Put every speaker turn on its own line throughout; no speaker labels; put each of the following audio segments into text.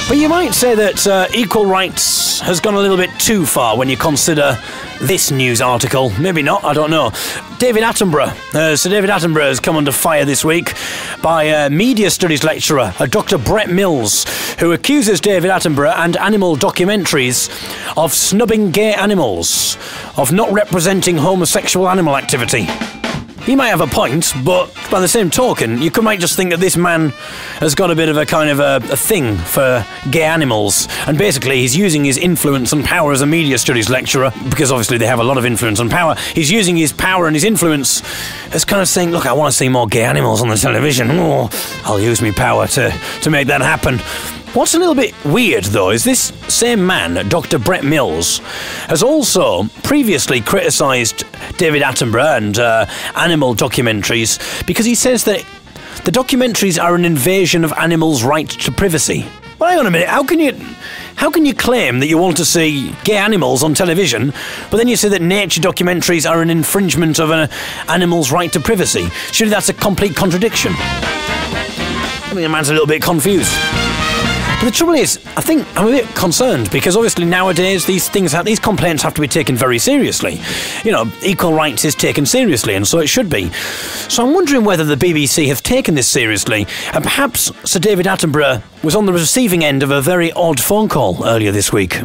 But you might say that equal rights has gone a little bit too far when you consider this news article. Maybe not, I don't know. David Attenborough. Sir David Attenborough has come under fire this week by a media studies lecturer, Dr. Brett Mills, who accuses David Attenborough and animal documentaries of snubbing gay animals, of not representing homosexual animal activity. He might have a point, but by the same token, you might just think that this man has got a bit of a kind of a thing for gay animals. And basically, he's using his influence and power as a media studies lecturer, because obviously they have a lot of influence and power. He's using his power and his influence as kind of saying, look, I want to see more gay animals on the television. Oh, I'll use my power to make that happen. What's a little bit weird, though, is this same man, Dr. Brett Mills, has also previously criticised David Attenborough and animal documentaries because he says that the documentaries are an invasion of animals' right to privacy. Well, hang on a minute, how can you claim that you want to see gay animals on television, but then you say that nature documentaries are an infringement of an animal's right to privacy? Surely that's a complete contradiction. I think the man's a little bit confused. But the trouble is, I think I'm a bit concerned because obviously nowadays these complaints have to be taken very seriously. You know, equal rights is taken seriously, and so it should be. So I'm wondering whether the BBC have taken this seriously, and perhaps Sir David Attenborough was on the receiving end of a very odd phone call earlier this week.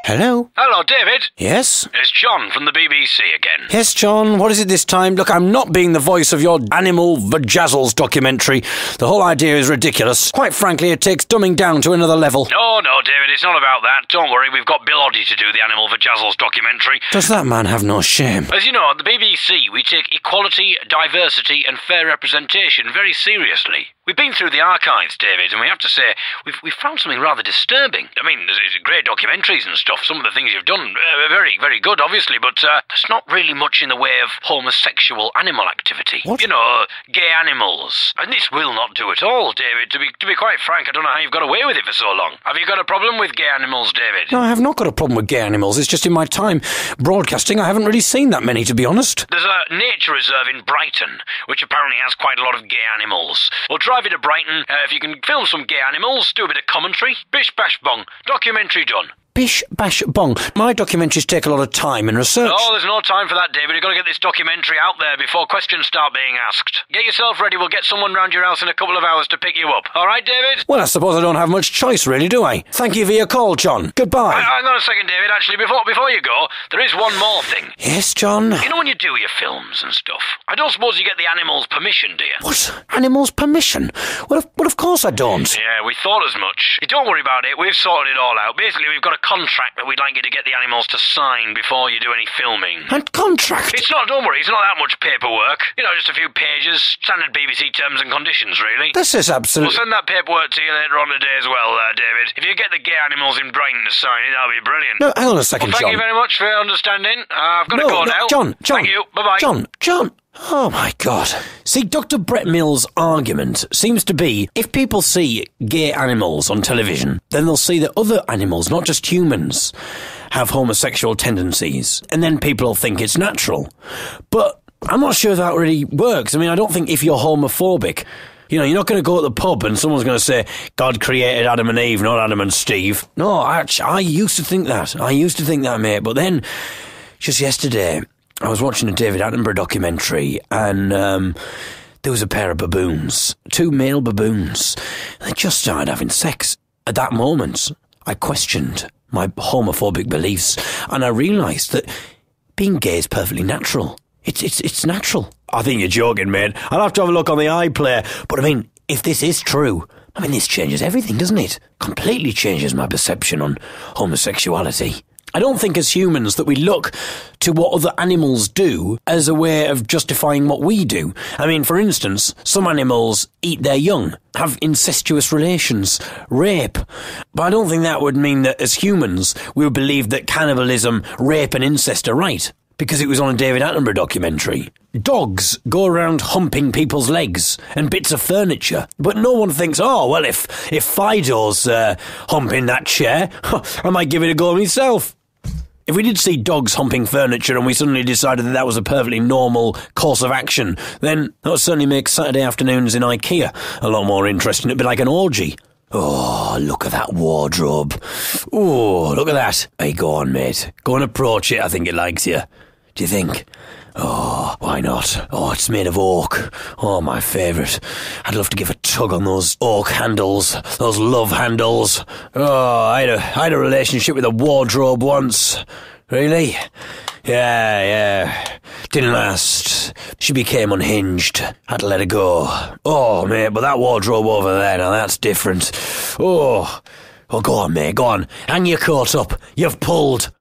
Hello?
Hello, David.
Yes?
It's John from the BBC again.
Yes, John, what is it this time? Look, I'm not being the voice of your animal vajazzles documentary. The whole idea is ridiculous. Quite frankly, it takes dumbing down to another level.
No, David, it's not about that. Don't worry, we've got Bill Oddie to do the animal vajazzles documentary.
Does that man have no shame?
As you know, at the BBC, we take equality, diversity and fair representation very seriously. We've been through the archives, David, and we have to say, we've found something rather disturbing. I mean, there's great documentaries and stuff. Some of the things you've done are very, very good, obviously, but there's not really much in the way of homosexual animal activity.
What?
You know, gay animals. And this will not do at all, David. To be quite frank, I don't know how you've got away with it for so long. Have you got a problem with gay animals, David?
No, I have not got a problem with gay animals. It's just in my time broadcasting, I haven't really seen that many, to be honest.
There's a nature reserve in Brighton, which apparently has quite a lot of gay animals. We'll drive you to Brighton. If you can film some gay animals, do a bit of commentary. Bish bash bong. Documentary done.
Bish bash bong. My documentaries take a lot of time and research.
Oh, there's no time for that, David. You've got to get this documentary out there before questions start being asked. Get yourself ready. We'll get someone round your house in a couple of hours to pick you up. All right, David?
Well, I suppose I don't have much choice, really, do I? Thank you for your call, John. Goodbye.
Hang on a second, David. Actually, before you go, there is one more thing.
Yes, John?
You know when you do your films and stuff, I don't suppose you get the animals' permission, do you?
What? Animals' permission? Well, of course I don't.
Yeah, we thought as much. Don't worry about it. We've sorted it all out. Basically, we've got a contract that we'd like you to get the animals to sign before you do any filming.
A contract?
Don't worry, it's not that much paperwork. You know, just a few pages, standard BBC terms and conditions, really.
This is absolutely...
We'll send that paperwork to you later on today as well, David. If you get the gay animals in Brighton to sign it, that'll be brilliant.
No, hang on a second,
John. Thank you very much for your understanding. I've got to go now.
John.
Thank you. Bye-bye.
John. Oh, my God. See, Dr. Brett Mills' argument seems to be, if people see gay animals on television, then they'll see that other animals, not just humans, have homosexual tendencies, and then people will think it's natural. But I'm not sure that really works. I mean, I don't think if you're homophobic, you know, you're not going to go to the pub and someone's going to say, God created Adam and Eve, not Adam and Steve. No, I used to think that. Mate. But then, just yesterday, I was watching a David Attenborough documentary, and there was a pair of baboons, 2 male baboons. They just started having sex. At that moment, I questioned my homophobic beliefs, and I realised that being gay is perfectly natural. It's natural. I think you're joking, mate. I'll have to have a look on the iPlayer. But I mean, if this is true, I mean, this changes everything, doesn't it? Completely changes my perception on homosexuality. I don't think as humans that we look to what other animals do as a way of justifying what we do. I mean, for instance, some animals eat their young, have incestuous relations, rape. But I don't think that would mean that as humans we would believe that cannibalism, rape and incest are right, because it was on a David Attenborough documentary. Dogs go around humping people's legs and bits of furniture, but no one thinks, oh, well, if Fido's humping that chair, I might give it a go myself. If we did see dogs humping furniture and we suddenly decided that was a perfectly normal course of action, then that would certainly make Saturday afternoons in IKEA a lot more interesting. It'd be like an orgy. Oh, look at that wardrobe. Oh, look at that. Hey, go on, mate. Go and approach it. I think it likes you. Do you think? Oh, why not? Oh, it's made of oak. Oh, my favourite. I'd love to give a tug on those oak handles, those love handles. Oh, I had a relationship with a wardrobe once. Really? Yeah. Didn't last. She became unhinged. Had to let her go. Oh, mate, but that wardrobe over there, now that's different. Oh, go on, mate, go on. Hang your coat up. You've pulled.